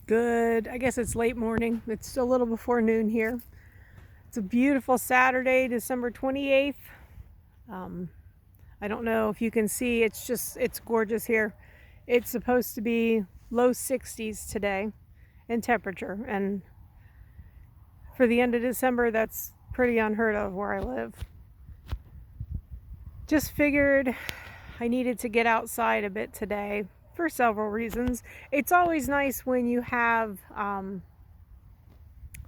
Good. I guess it's late morning. It's a little before noon here. It's a beautiful Saturday, December 28th. I don't know if you can see, it's gorgeous here. It's supposed to be low 60s today in temperature. And for the end of December, that's pretty unheard of where I live. Just figured I needed to get outside a bit today for several reasons. It's always nice when you have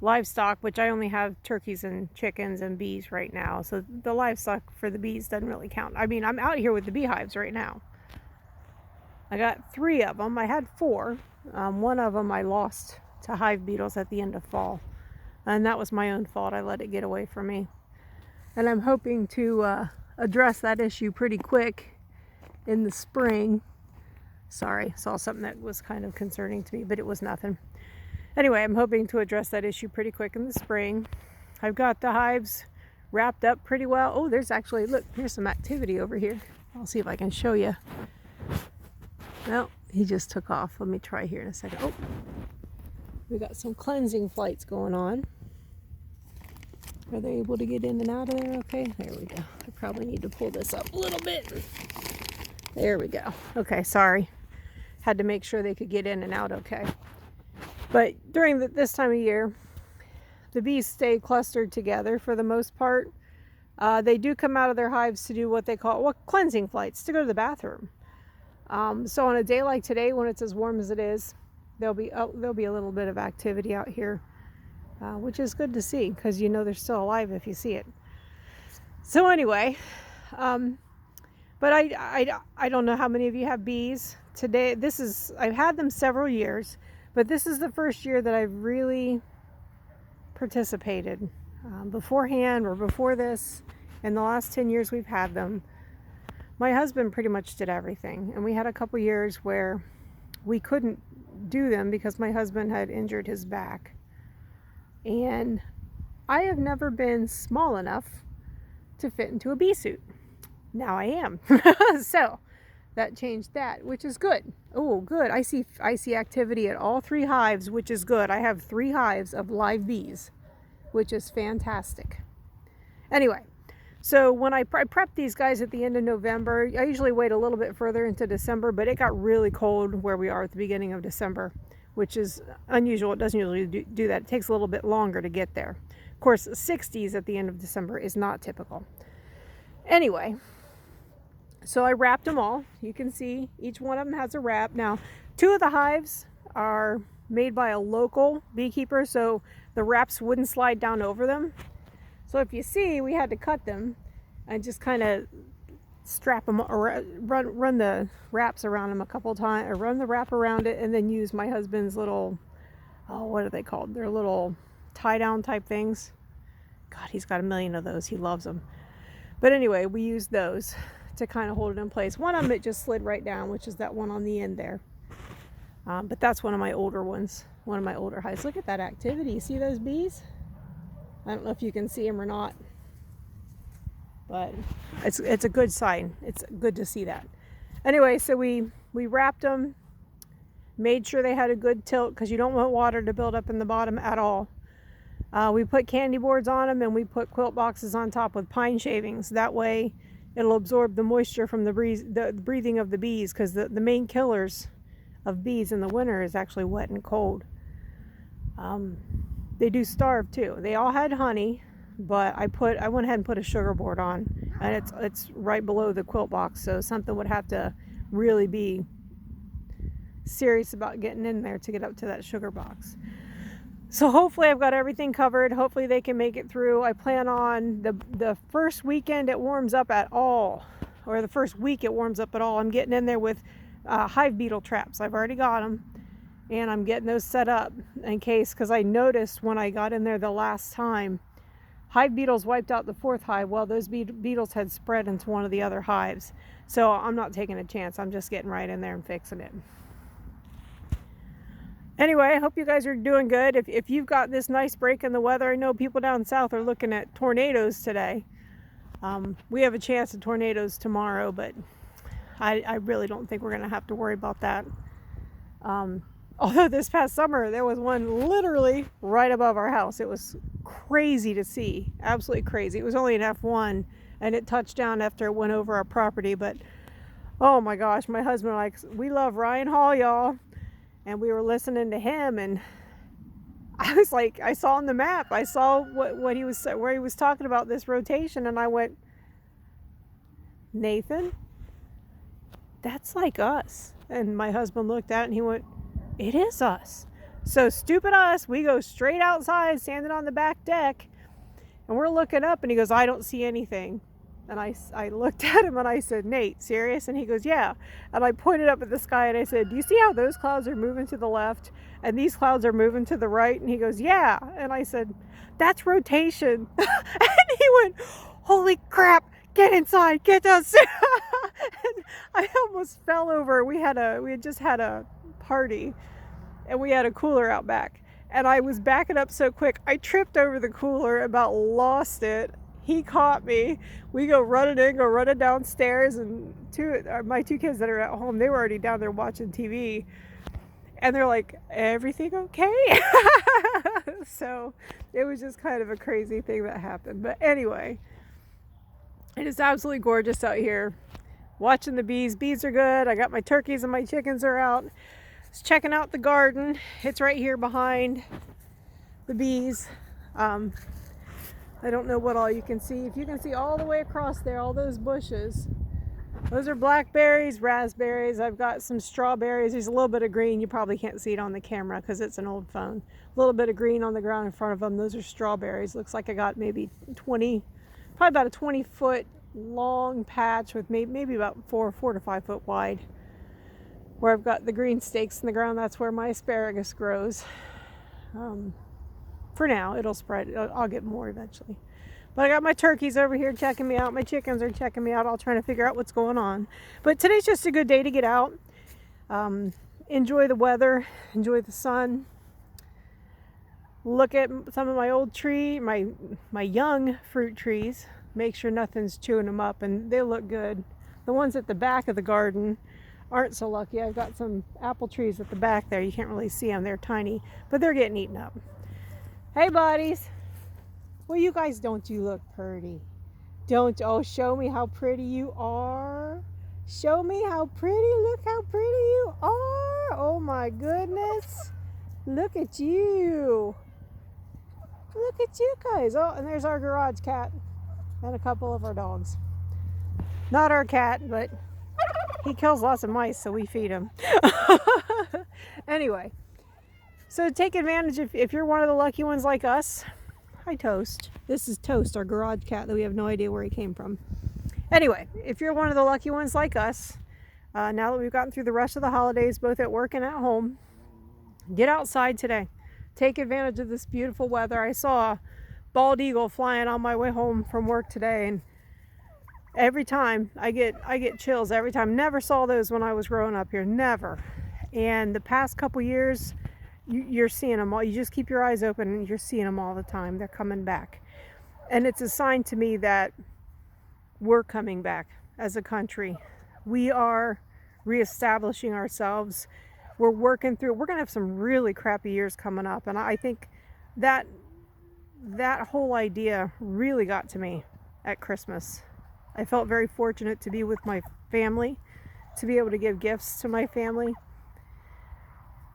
livestock, which I only have turkeys and chickens and bees right now. So the livestock for the bees doesn't really count. I mean, I'm out here with the beehives right now. I got 3 of them. I had 4. One of them I lost to hive beetles at the end of fall. And that was my own fault. I let it get away from me. And I'm hoping to address that issue pretty quick in the spring. Sorry, saw something that was kind of concerning to me, but it was nothing. Anyway, I'm hoping to address that issue pretty quick in the spring. I've got the hives wrapped up pretty well. Oh, there's actually, look, here's some activity over here. I'll see if I can show you. Well, he just took off. Let me try here in a second. Oh, we got some cleansing flights going on. Are they able to get in and out of there? Okay, there we go. I probably need to pull this up a little bit. There we go. Okay, sorry. Had to make sure they could get in and out okay. But during this time of year, the bees stay clustered together for the most part. They do come out of their hives to do what they call cleansing flights, to go to the bathroom. So on a day like today, when it's as warm as it is, there'll be a little bit of activity out here, which is good to see because you know they're still alive if you see it. So anyway, but I don't know how many of you have bees. Today, I've had them several years, but this is the first year that I've really participated. Beforehand or before this, in the last 10 years we've had them, my husband pretty much did everything. And we had a couple years where we couldn't do them because my husband had injured his back. And I have never been small enough to fit into a bee suit. Now I am. So that changed that, which is good. Oh, good. I see activity at all 3 hives, which is good. I have 3 hives of live bees, which is fantastic. Anyway, so when I prep these guys at the end of November, I usually wait a little bit further into December, but it got really cold where we are at the beginning of December, which is unusual. It doesn't usually do that. It takes a little bit longer to get there. Of course, 60s at the end of December is not typical. Anyway, so I wrapped them all. You can see each one of them has a wrap. Now, 2 of the hives are made by a local beekeeper, so the wraps wouldn't slide down over them. So if you see, we had to cut them and just kind of strap them or run the wraps around them a couple times, or run the wrap around it, and then use my husband's little, what are they called? They're little tie down type things. God, he's got a million of those. He loves them. But anyway, we used those to kind of hold it in place. One of them, it just slid right down, which is that one on the end there. But that's one of my older ones, one of my older hives. Look at that activity. You see those bees? I don't know if you can see them or not, but it's a good sign. It's good to see that. Anyway, so we wrapped them, made sure they had a good tilt because you don't want water to build up in the bottom at all. We put candy boards on them, and we put quilt boxes on top with pine shavings. That way it'll absorb the moisture from the breathing of the bees, because the main killers of bees in the winter is actually wet and cold. They do starve too. They all had honey, but I went ahead and put a sugar board on, and it's right below the quilt box, so something would have to really be serious about getting in there to get up to that sugar box. So hopefully I've got everything covered. Hopefully they can make it through. I plan on the first weekend it warms up at all, or the first week it warms up at all, I'm getting in there with hive beetle traps. I've already got them, and I'm getting those set up in case, because I noticed when I got in there the last time, hive beetles wiped out the 4th hive. Well, those beetles had spread into one of the other hives. So I'm not taking a chance. I'm just getting right in there and fixing it. Anyway, I hope you guys are doing good. If you've got this nice break in the weather, I know people down south are looking at tornadoes today. We have a chance of tornadoes tomorrow, but I really don't think we're going to have to worry about that. Although this past summer, there was one literally right above our house. It was crazy to see. Absolutely crazy. It was only an F1 and it touched down after it went over our property. But oh my gosh, my husband and I, we love Ryan Hall, y'all. And we were listening to him, and I was like, I saw on the map, I saw what he was, where he was talking about this rotation, and I went, Nathan, that's like us. And my husband looked at it and he went, it is us. So stupid us, we go straight outside, standing on the back deck, and we're looking up, and he goes, I don't see anything. And I looked at him and I said, Nate, serious? And he goes, yeah. And I pointed up at the sky and I said, do you see how those clouds are moving to the left and these clouds are moving to the right? And he goes, yeah. And I said, that's rotation. And he went, holy crap, get inside, get downstairs. And I almost fell over. We had just had a party and we had a cooler out back. And I was backing up so quick, I tripped over the cooler, about lost it. He caught me. We go running downstairs, and my two kids that are at home, they were already down there watching TV, and they're like, everything okay? So it was just kind of a crazy thing that happened. But anyway, it is absolutely gorgeous out here. Watching the bees. Bees are good. I got my turkeys and my chickens are out. Just checking out the garden. It's right here behind the bees. I don't know what all you can see. If you can see all the way across there, all those bushes, those are blackberries, raspberries. I've got some strawberries. There's a little bit of green. You probably can't see it on the camera because it's an old phone. A little bit of green on the ground in front of them. Those are strawberries. Looks like I got maybe probably about a 20-foot long patch with maybe about 4 to 5 foot wide. Where I've got the green stakes in the ground, that's where my asparagus grows. For now, it'll spread. I'll get more eventually. But I got my turkeys over here checking me out. My chickens are checking me out, all trying to figure out what's going on. But today's just a good day to get out. Enjoy the weather. Enjoy the sun. Look at some of my old my young fruit trees. Make sure nothing's chewing them up, and they look good. The ones at the back of the garden aren't so lucky. I've got some apple trees at the back there. You can't really see them. They're tiny, but they're getting eaten up. Hey, buddies. Well, you guys, don't you look pretty? Oh, show me how pretty you are. Show me how pretty. Look how pretty you are. Oh, my goodness. Look at you. Look at you guys. Oh, and there's our garage cat and a couple of our dogs. Not our cat, but he kills lots of mice, so we feed him. Anyway. So take advantage if you're one of the lucky ones like us. Hi, Toast. This is Toast, our garage cat that we have no idea where he came from. Anyway, if you're one of the lucky ones like us, now that we've gotten through the rest of the holidays, both at work and at home, get outside today. Take advantage of this beautiful weather. I saw a bald eagle flying on my way home from work today, and every time I get chills every time. Never saw those when I was growing up here. Never. And the past couple years, you're seeing them all. You just keep your eyes open and you're seeing them all the time. They're coming back. And it's a sign to me that we're coming back as a country. We are reestablishing ourselves. We're working through. We're going to have some really crappy years coming up. And I think that whole idea really got to me at Christmas. I felt very fortunate to be with my family, to be able to give gifts to my family.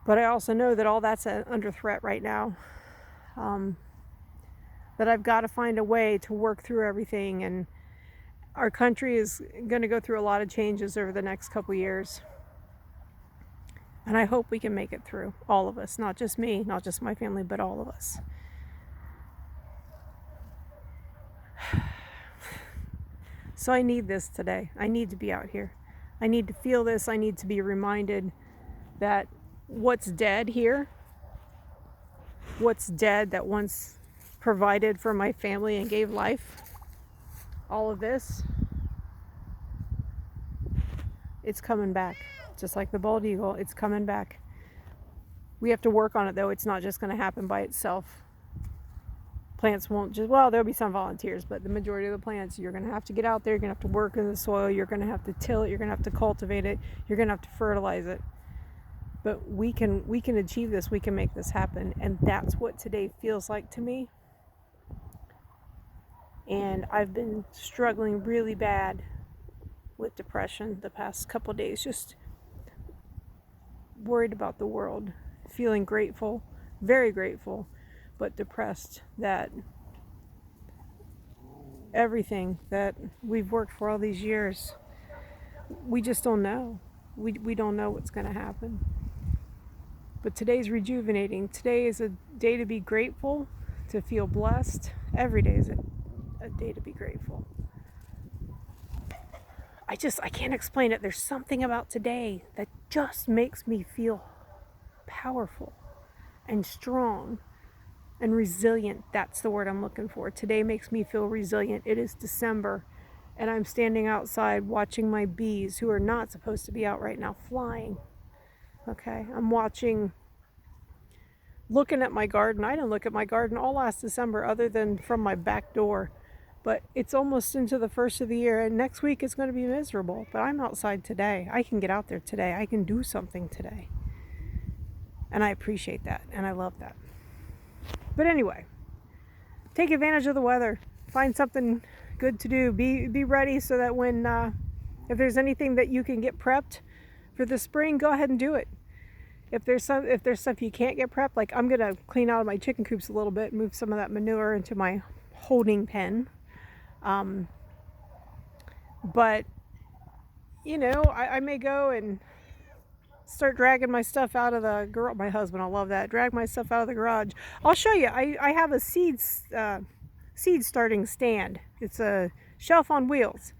But I also know that all that's under threat right now. That I've got to find a way to work through everything. And our country is going to go through a lot of changes over the next couple years. And I hope we can make it through. All of us. Not just me, not just my family, but all of us. So I need this today. I need to be out here. I need to feel this. I need to be reminded that what's dead here, what's dead that once provided for my family and gave life, all of this, it's coming back. Just like the bald eagle, it's coming back. We have to work on it though. It's not just going to happen by itself. Plants won't just, well, there'll be some volunteers, but the majority of the plants, you're going to have to get out there, you're going to have to work in the soil, you're going to have to till it, you're going to have to cultivate it, you're going to have to fertilize it. But we can achieve this. We can make this happen. And that's what today feels like to me. And I've been struggling really bad with depression the past couple of days, just worried about the world, feeling grateful, very grateful, but depressed that everything that we've worked for all these years, we just don't know. We don't know what's going to happen. But today's rejuvenating. Today is a day to be grateful, to feel blessed. Every day is a day to be grateful. I can't explain it. There's something about today that just makes me feel powerful and strong and resilient. That's the word I'm looking for. Today makes me feel resilient. It is December, and I'm standing outside watching my bees, who are not supposed to be out right now, flying. Okay, I'm looking at my garden. I didn't look at my garden all last December other than from my back door. But it's almost into the first of the year, and next week it's going to be miserable. But I'm outside today. I can get out there today. I can do something today. And I appreciate that, and I love that. But anyway, take advantage of the weather. Find something good to do. Be ready so that when, if there's anything that you can get prepped for the spring, go ahead and do it. If there's stuff you can't get prepped, like I'm gonna clean out my chicken coops a little bit, move some of that manure into my holding pen. But you know, I may go and start dragging my stuff out of the garage. My husband, I love that. Drag my stuff out of the garage. I'll show you. I have a seed starting stand. It's a shelf on wheels,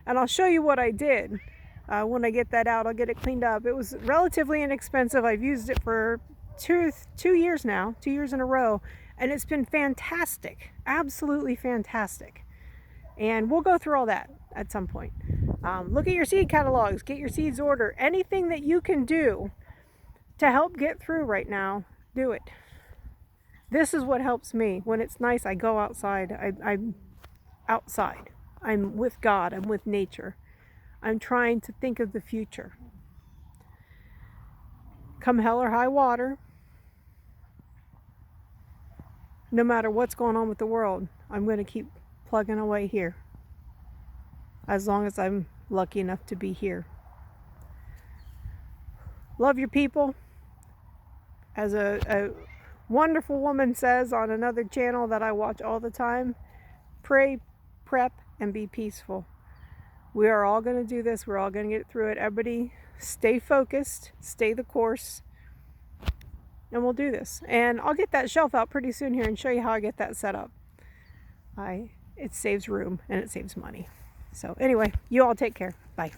and I'll show you what I did. When I get that out, I'll get it cleaned up. It was relatively inexpensive. I've used it for two years now, 2 years in a row, and it's been fantastic, absolutely fantastic. And we'll go through all that at some point. Look at your seed catalogs, get your seeds ordered. Anything that you can do to help get through right now, do it. This is what helps me. When it's nice, I go outside. I'm outside. I'm with God. I'm with nature. I'm trying to think of the future. Come hell or high water, no matter what's going on with the world, I'm going to keep plugging away here, as long as I'm lucky enough to be here. Love your people. As a wonderful woman says on another channel that I watch all the time, pray, prep, and be peaceful. We are all going to do this. We're all going to get through it. Everybody stay focused, stay the course, and we'll do this. And I'll get that shelf out pretty soon here and show you how I get that set up. It saves room and it saves money. So anyway, you all take care. Bye.